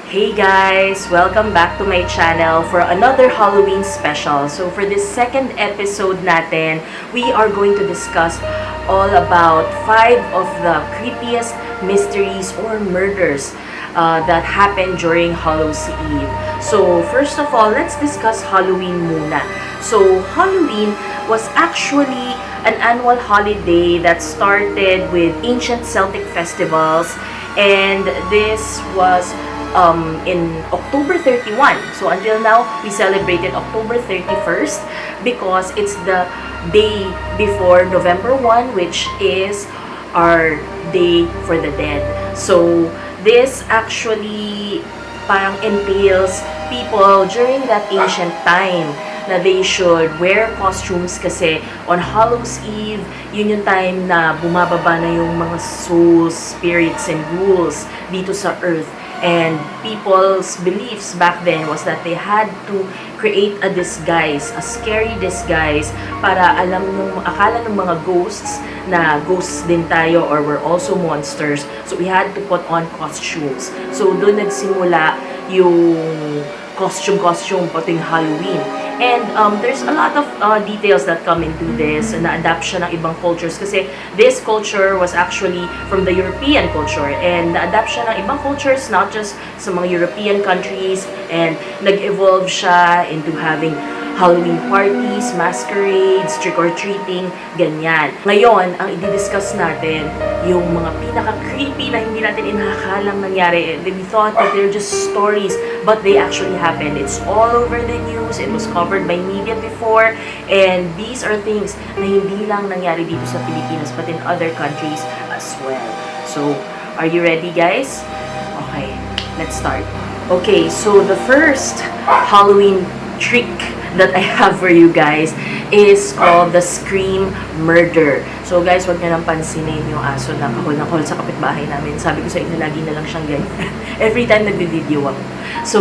Hey guys! Welcome back to my channel for another Halloween special. So for this second episode natin, we are going to discuss all about 5 of the creepiest mysteries or murders that happened during Hallows Eve. So first of all, let's discuss Halloween muna. So Halloween was actually an annual holiday that started with ancient Celtic festivals, and this was in October 31. So until now, we celebrated October 31st because it's the day before November 1, which is our day for the dead. So this actually parang entails people during that ancient time na they should wear costumes kasi on Hallows Eve, yun yung time na bumababa na yung mga souls, spirits, and ghouls dito sa earth. And people's beliefs back then was that they had to create a disguise, a scary disguise, para akala ng mga ghosts na ghosts din tayo or we're also monsters. So we had to put on costumes. So doon nagsimula yung costume pating Halloween. And there's a lot of details that come into this, na-adapt siya ng ibang cultures kasi this culture was actually from the European culture, and na-adapt siya ng ibang cultures, not just sa mga European countries, and nag-evolve siya into having Halloween parties, masquerades, trick-or-treating, ganyan. Ngayon, ang i-discuss natin, yung mga pinaka-creepy na hindi natin inakalang nangyari. We thought that they're just stories, but they actually happened. It's all over the news. It was covered by media before. And these are things na hindi lang nangyari dito sa Pilipinas, but in other countries as well. So, are you ready, guys? Okay, let's start. Okay, so the first Halloween trick that I have for you guys is called the Scream Murder. So guys, wag nyo nang pansinin yung aso na kahol sa kapitbahay namin. Sabi ko sa inyo, lagi na lang siyang ganyan. Every time nagbe-video ako. So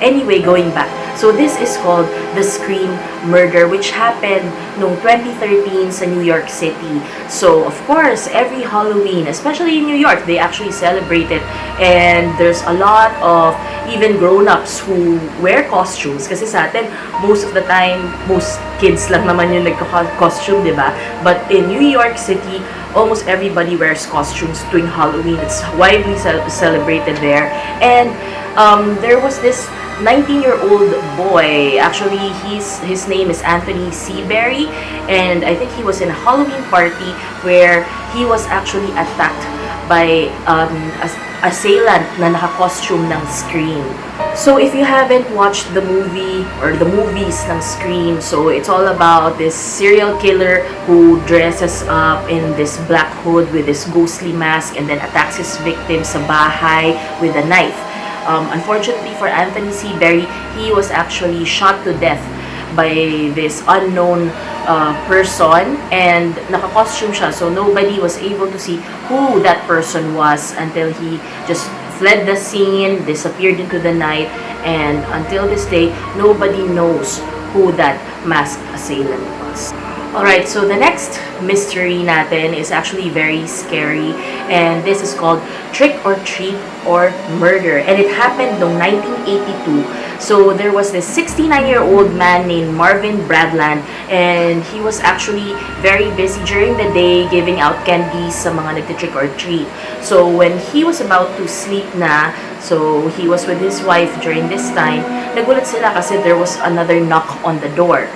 anyway, going back. So this is called the Scream Murder, which happened noong 2013 sa New York City. So of course, every Halloween, especially in New York, they actually celebrate it. And there's a lot of even grown-ups who wear costumes. Kasi sa atin, most of the time, most kids lang naman yung nagka-costume, di ba? But in New York City, almost everybody wears costumes during Halloween. It's widely celebrated there. And there was this 19-year-old boy. Actually, his name is Anthony Seabury, and I think he was in a Halloween party where he was actually attacked by assailant na naka-costume ng Scream. So if you haven't watched the movie or the movies ng Scream, so it's all about this serial killer who dresses up in this black hood with this ghostly mask and then attacks his victim sa bahay with a knife. Unfortunately for Anthony Seabury, he was actually shot to death by this unknown person, and naka-costume siya, so nobody was able to see who that person was until he just fled the scene, disappeared into the night, and until this day, nobody knows who that masked assailant was. Alright, so the next mystery natin is actually very scary, and this is called Trick or Treat or Murder, and it happened in 1982. So there was this 69-year-old man named Marvin Bradland, and he was actually very busy during the day giving out candies sa mga nagti-trick or treat. So when he was about to sleep na, so he was with his wife during this time, nagulat sila kasi there was another knock on the door.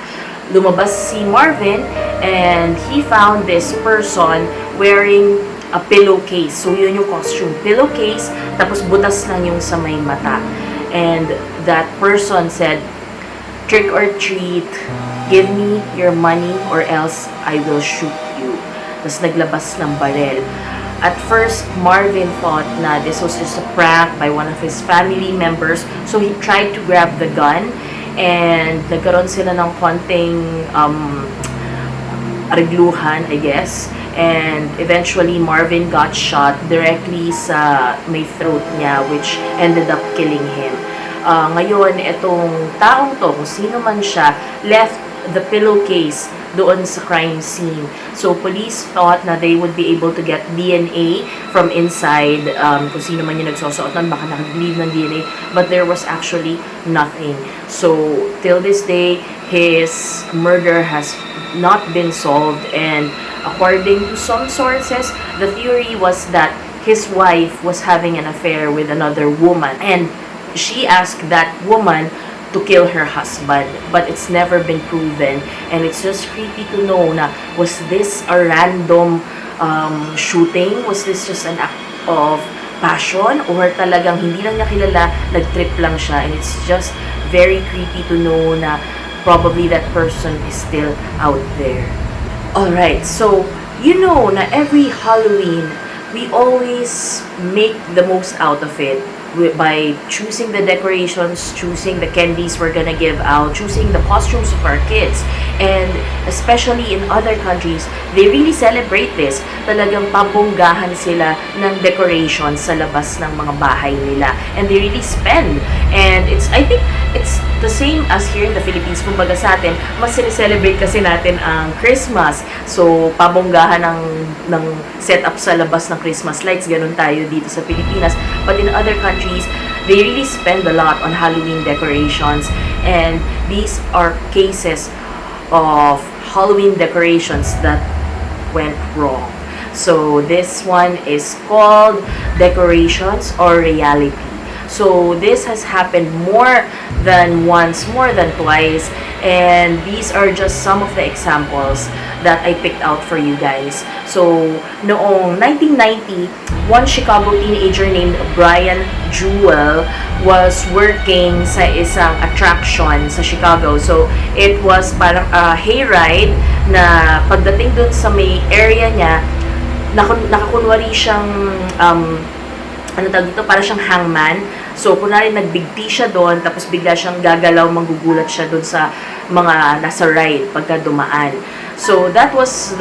Lumabas si Marvin, and he found this person wearing a pillowcase. So yun yung costume, pillowcase, tapos butas lang yung sa may mata. And that person said, "Trick or treat, give me your money or else I will shoot you." Tapos naglabas ng barel. At first, Marvin thought na this was just a prank by one of his family members, so he tried to grab the gun, and nagkaroon sila ng konting arigluhan, I guess. And eventually, Marvin got shot directly sa may throat niya, which ended up killing him. Ngayon, itong taong to, kung sino man siya, left the pillowcase doon sa crime scene. So, police thought na they would be able to get DNA from inside, kung sino man yung nagsusuot nun, baka nag-leave ng DNA, but there was actually nothing. So, till this day, his murder has not been solved, and according to some sources, the theory was that his wife was having an affair with another woman, and she asked that woman to kill her husband, but it's never been proven. And it's just creepy to know na, was this a random shooting? Was this just an act of passion? Or talagang hindi lang niya kilala, nag-trip lang siya? And it's just very creepy to know na probably that person is still out there. Alright, so you know na every Halloween, we always make the most out of it by choosing the decorations, choosing the candies we're gonna give out, choosing the costumes of our kids. And especially in other countries, they really celebrate this. Talagang pabonggahan sila ng decorations sa labas ng mga bahay nila. And they really spend. And I think it's the same as here in the Philippines. Kumbaga sa atin, mas celebrate kasi natin ang Christmas. So, pabonggahan ng setup sa labas ng Christmas lights. Ganun tayo dito sa Pilipinas. But in other countries, they really spend a lot on Halloween decorations. And these are cases of Halloween decorations that went wrong. So, this one is called Decorations or Reality. So, this has happened more than once, more than twice, and these are just some of the examples that I picked out for you guys. So, noong 1990, one Chicago teenager named Brian Jewell was working sa isang attraction sa Chicago. So, it was parang a hayride na pagdating dun sa may area niya, nakakunwari siyang ano tawag dito, para siyang hangman. So, kunwari nagbigti siya doon, tapos bigla siyang gagalaw, manggugulat siya doon sa mga nasa ride pagka dumaan. So, that was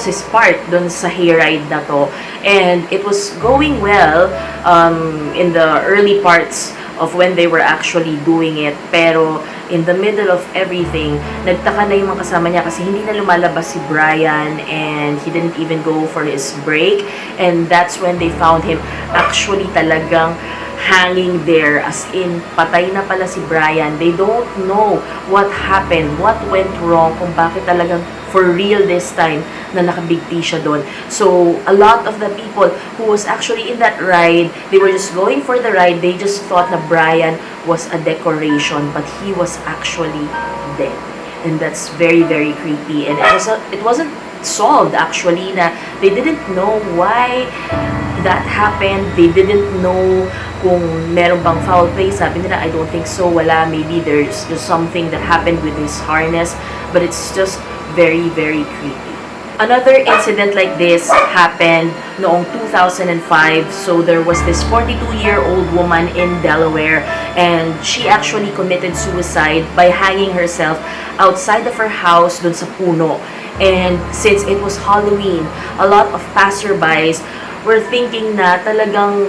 his part doon sa hayride na to. And it was going well in the early parts of when they were actually doing it. Pero, in the middle of everything, nagtaka na yung mga kasama niya kasi hindi na lumalabas si Brian and he didn't even go for his break. And that's when they found him actually talagang hanging there, as in patay na pala si Brian. They don't know what happened, what went wrong, kung bakit talagang for real this time na nakabigti siya doon. So, a lot of the people who was actually in that ride, they were just going for the ride, they just thought na Brian was a decoration, but he was actually dead. And that's very, very creepy. And it wasn't solved actually, na they didn't know why that happened. They didn't know kung meron bang foul play. Sabi nila, I don't think so, wala. Maybe there's just something that happened with his harness, but it's just very, very creepy. Another incident like this happened noong 2005. So there was this 42-year-old woman in Delaware, and she actually committed suicide by hanging herself outside of her house dun sa puno. And since it was Halloween, a lot of passerbys were thinking na talagang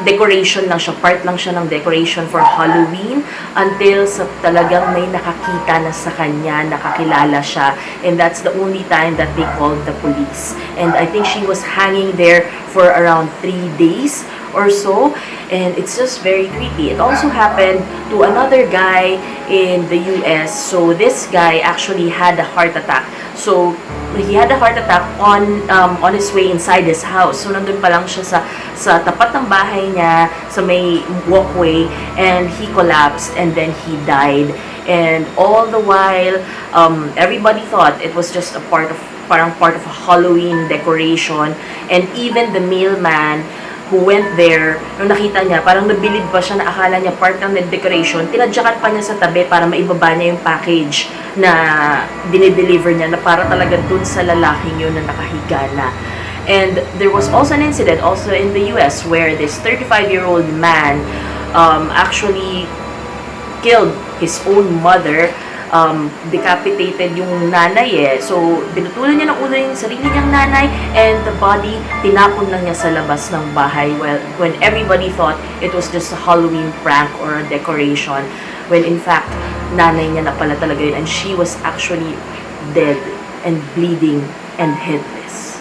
decoration lang siya, part lang siya ng decoration for Halloween, until sa talagang may nakakita na sa kanya, nakakilala siya, and that's the only time that they called the police. And I think she was hanging there for around 3 days or so, and it's just very creepy. It also happened to another guy in the US. So this guy actually had a heart attack. So he had a heart attack on his way inside his house. So nandun pa lang siya sa tapat ng bahay niya, sa may walkway, and he collapsed and then he died. And all the while, everybody thought it was just parang part of a Halloween decoration. And even the mailman who went there, nung nakita niya, parang nabilib pa siya na akala niya part ng decoration, tinadyakan pa niya sa tabi para maibaba niya yung package na dinideliver niya, na para talaga dun sa lalaking yun na nakahiga na. And there was also an incident also in the US where this 35-year-old man actually killed his own mother. Decapitated yung nanay So, binutulan niya ng ulo yung sarili niyang nanay, and the body, tinapon lang niya sa labas ng bahay when everybody thought it was just a Halloween prank or a decoration. when in fact, nanay niya na pala talaga yun, and she was actually dead and bleeding and headless.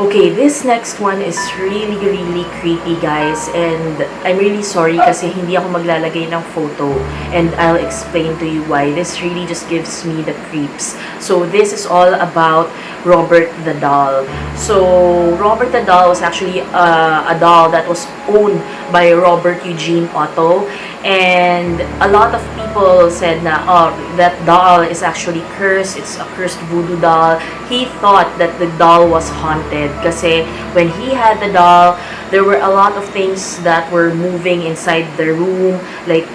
Okay, this next one is really, really creepy, guys. And I'm really sorry kasi hindi ako maglalagay ng photo. And I'll explain to you why. This really just gives me the creeps. So, this is all about Robert the Doll. So, Robert the Doll was actually a doll that was owned by Robert Eugene Otto. And a lot of people said na, oh, that doll is actually cursed. It's a cursed voodoo doll. He thought that the doll was haunted kasi when he had the doll, there were a lot of things that were moving inside the room. Like,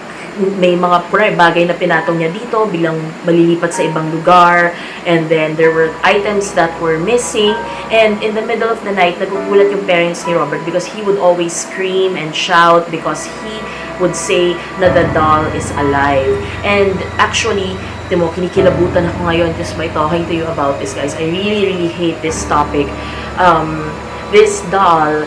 may mga bagay na pinatong niya dito, bilang malilipat sa ibang lugar. And then, there were items that were missing. And in the middle of the night, nagugulat yung parents ni Robert because he would always scream and shout because he would say na the doll is alive. And actually, timo, kinikilabutan ako ngayon just by talking to you about this, guys. I really, really hate this topic. This doll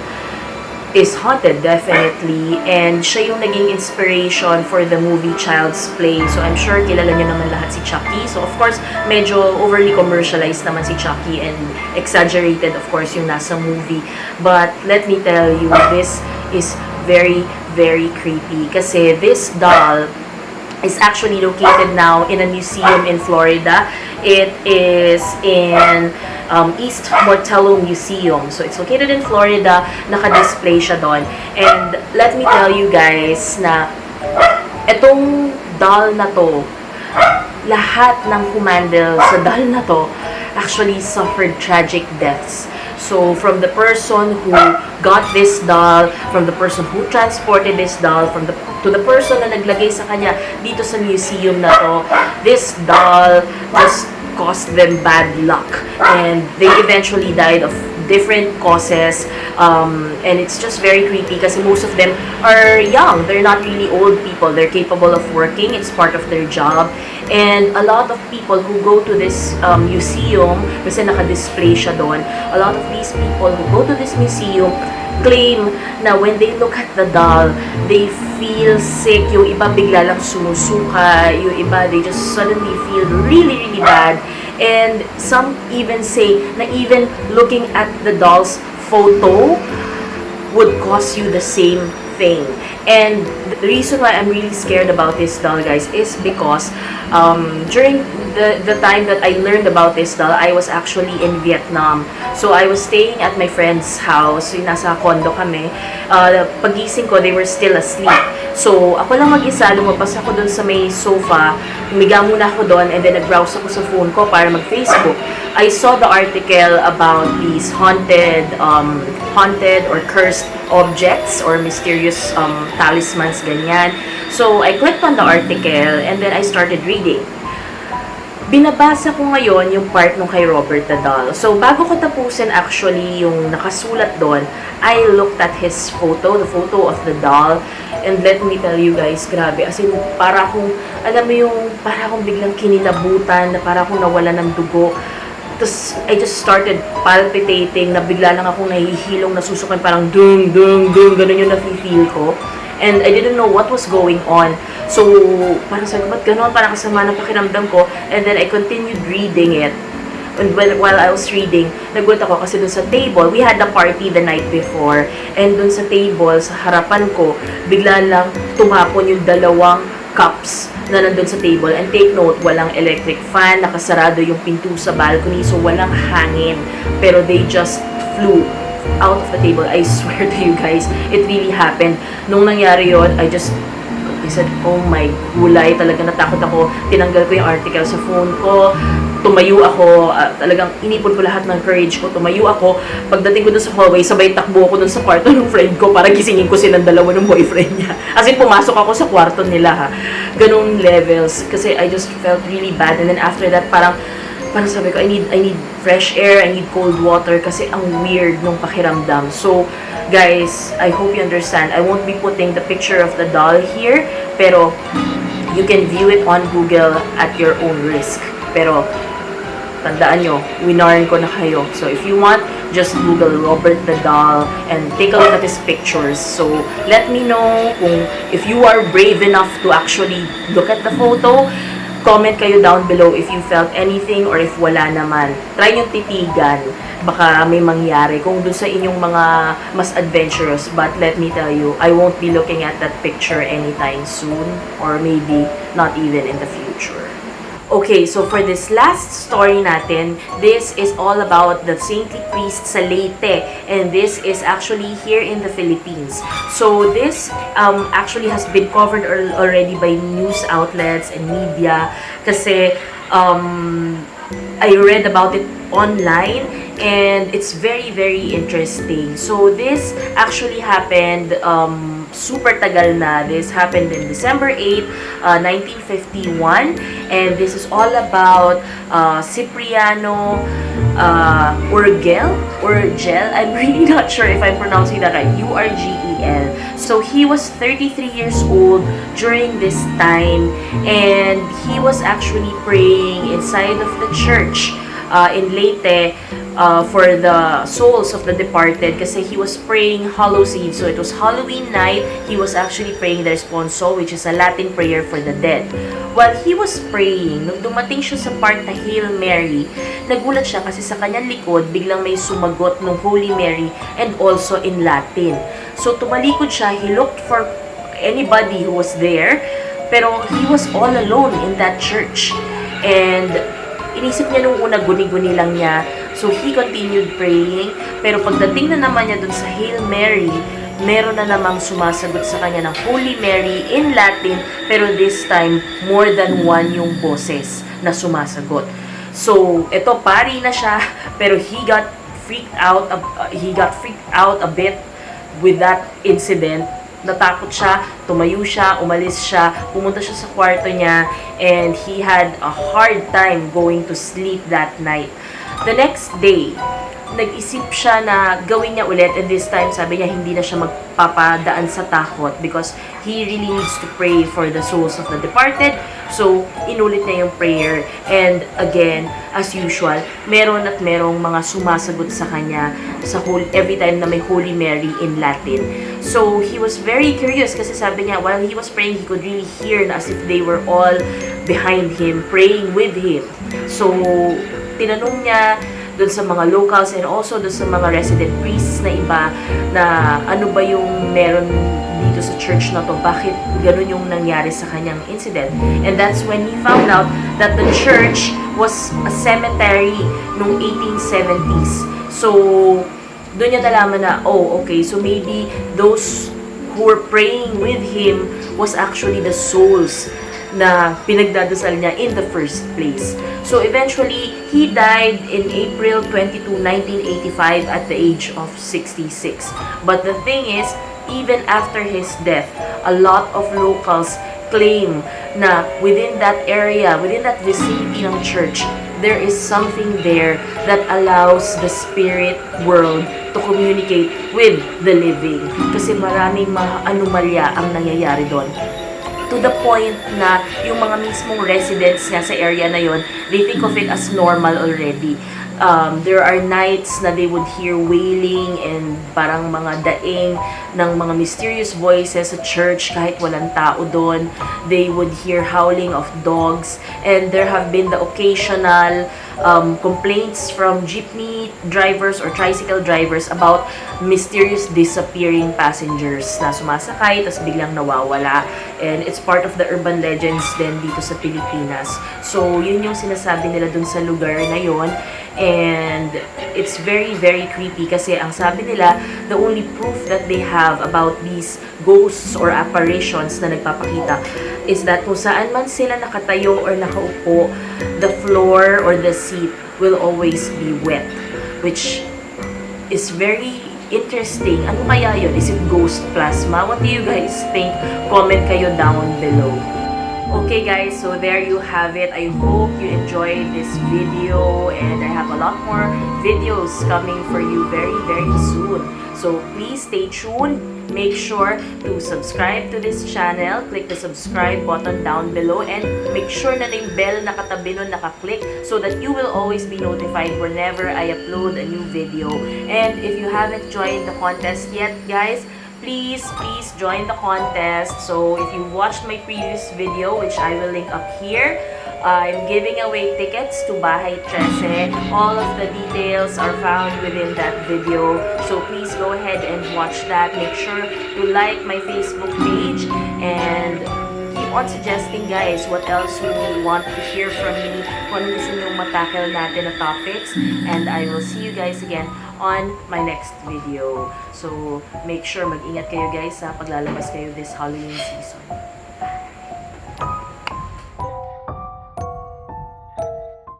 is haunted, definitely. And siya yung naging inspiration for the movie Child's Play. So, I'm sure kilala niyo naman lahat si Chucky. So, of course, medyo overly commercialized naman si Chucky and exaggerated, of course, yung nasa movie. But, let me tell you, this is very, very creepy. Kasi this doll is actually located now in a museum in Florida. It is in East Mortello Museum. So, it's located in Florida. Naka-display siya doon. And let me tell you guys na etong doll na to, lahat ng humandle sa doll na to actually suffered tragic deaths. So, from the person who got this doll, from the person who transported this doll, to the person na naglagay sa kanya dito sa museum na to, this doll just caused them bad luck. And they eventually died of different causes. And it's just very creepy kasi most of them are young. They're not really old people. They're capable of working. It's part of their job. And a lot of people who go to this museum, kasi naka-display siya doon, a lot of these people who go to this museum claim na when they look at the doll, they feel sick. Yung iba bigla lang sumusuka. Yung iba, they just suddenly feel really, really bad. And some even say na even looking at the doll's photo would cause you the same thing. And the reason why I'm really scared about this doll, guys, is because during the time that I learned about this doll, I was actually in Vietnam. So, I was staying at my friend's house. Yung nasa condo kami. Pagising ko, they were still asleep. So, ako lang mag-isa, lumabas ako dun sa may sofa. Humiga muna ako dun, and then nag-browse ako sa phone ko para mag-Facebook. I saw the article about these haunted or cursed objects or mysterious talismans, ganyan. So, I clicked on the article and then I started reading. Binabasa ko ngayon yung part nung kay Robert the Doll. So, bago ko tapusin actually yung nakasulat doon, I looked at his photo, the photo of the doll. And let me tell you guys, grabe. As in, para akong, alam mo yung, para akong biglang kinilabutan, na para akong nawala ng dugo. Tapos, I just started palpitating, na bigla lang akong nahihilong, nasusukan, parang dung, dung, dung, ganun yung nafe-feel ko. And I didn't know what was going on. So, parang sabi ko, ba't gano'n? Parang kasama ng pakiramdam ko. And then, I continued reading it. And while I was reading, nagulat ako kasi dun sa table, we had a party the night before. And dun sa table, sa harapan ko, bigla lang tumapon yung dalawang cups na nandun sa table. And take note, walang electric fan, nakasarado yung pinto sa balcony, so walang hangin. Pero they just flew out of the table. I swear to you guys, it really happened. Nung nangyari yun, I said, oh my gulay, talaga natakot ako. Tinanggal ko yung article sa phone ko. Tumayo ako, talagang inipon ko lahat ng courage ko. Tumayo ako. Pagdating ko dun sa hallway, sabay takbo ako dun sa kwarto ng friend ko para gisingin ko silang dalawa ng boyfriend niya. As in, pumasok ako sa kwarto nila, ha. Ganung levels. Kasi I just felt really bad. And then after that, parang sabi ko, I need fresh air, I need cold water kasi ang weird nung pakiramdam. So, guys, I hope you understand. I won't be putting the picture of the doll here, pero you can view it on Google at your own risk. Pero, tandaan nyo, winarn ko na kayo. So, if you want, just Google Robert the Doll and take a look at his pictures. So, let me know kung if you are brave enough to actually look at the photo. Comment kayo down below if you felt anything or if wala naman. Try yung titigan. Baka may mangyari kung dun sa inyong mga mas adventurous. But let me tell you, I won't be looking at that picture anytime soon or maybe not even in the future. Okay, so for this last story natin, this is all about the saintly priest sa Leyte, and this is actually here in the Philippines. So this actually has been covered already by news outlets and media kasi I read about it online and it's very, very interesting. So this actually happened super tagal na. This happened in December 8, 1951. And this is all about Cipriano Urgel. I'm really not sure if I'm pronouncing that right. Urgel. So he was 33 years old during this time. And he was actually praying inside of the church in Leyte for the souls of the departed kasi he was praying Hallows Eve. So it was Halloween night. He was actually praying the responso, which is a Latin prayer for the dead. While he was praying, nung dumating siya sa part na Hail Mary, nagulat siya kasi sa kanyang likod, biglang may sumagot ng Holy Mary and also in Latin. So tumalikod siya, he looked for anybody who was there, pero he was all alone in that church. And inisip niya nung una, guni-guni lang niya. So, he continued praying. Pero pagdating na naman niya dun sa Hail Mary, meron na namang sumasagot sa kanya ng Holy Mary in Latin. Pero this time, more than one yung boses na sumasagot. So, eto, pari na siya. Pero he got freaked out a bit with that incident. Natakot siya, tumayo siya, umalis siya, pumunta siya sa kwarto niya, and he had a hard time going to sleep that night. The next day, nag-isip siya na gawin niya ulit, and this time sabi niya hindi na siya magpapadaan sa takot because he really needs to pray for the souls of the departed. So, inulit niya yung prayer, and again, as usual, meron at merong mga sumasagot sa kanya sa every time na may Holy Mary in Latin. So, he was very curious kasi sabi niya, while he was praying, he could really hear na as if they were all behind him, praying with him. So, tinanong niya dun sa mga locals and also dun sa mga resident priests na iba na ano ba yung meron dito sa church na to, bakit ganun yung nangyari sa kanyang incident. And that's when he found out that the church was a cemetery noong 1870s. So, doon niya nalaman na, oh, okay, so maybe those who were praying with him was actually the souls na pinagdadasal niya in the first place. So eventually, he died in April 22, 1985 at the age of 66. But the thing is, even after his death, a lot of locals claim na within that area, within that vicinity ng church, there is something there that allows the spirit world to communicate with the living. Kasi maraming mga anomalya ang nangyayari doon. To the point na yung mga mismong residents nga sa area na yon, they think of it as normal already. There are nights na they would hear wailing and parang mga daing ng mga mysterious voices sa church kahit walang tao doon. They would hear howling of dogs, and there have been the occasional complaints from jeepney drivers or tricycle drivers about mysterious disappearing passengers na sumasakay tapos biglang nawawala. And it's part of the urban legends din dito sa Pilipinas. So, yun yung sinasabi nila dun sa lugar na yon. And it's very, very creepy kasi ang sabi nila, the only proof that they have about these ghosts or apparitions na nagpapakita is that kung saan man sila nakatayo or nakaupo, the floor or the seat will always be wet, which is very interesting. Ano kaya yun? Is it ghost plasma? What do you guys think? Comment kayo down below. Okay guys, so there you have it. I hope you enjoyed this video, and I have a lot more videos coming for you very, very soon. So please stay tuned make sure to subscribe to this channel. Click the subscribe button down below and make sure na yung bell na katabi nun naka-click so that you will always be notified whenever I upload a new video. And if you haven't joined the contest yet, guys, please join the contest. So if you watched my previous video, which I will link up here, I'm giving away tickets to Bahay 13. All of the details are found within that video. So please go ahead and watch that. Make sure to like my Facebook page and keep on suggesting, guys, what else you want to hear from me, kung ano gusto nyo matakal natin na topics. And I will see you guys again on my next video. So make sure mag-ingat kayo, guys, sa paglalabas kayo this Halloween season.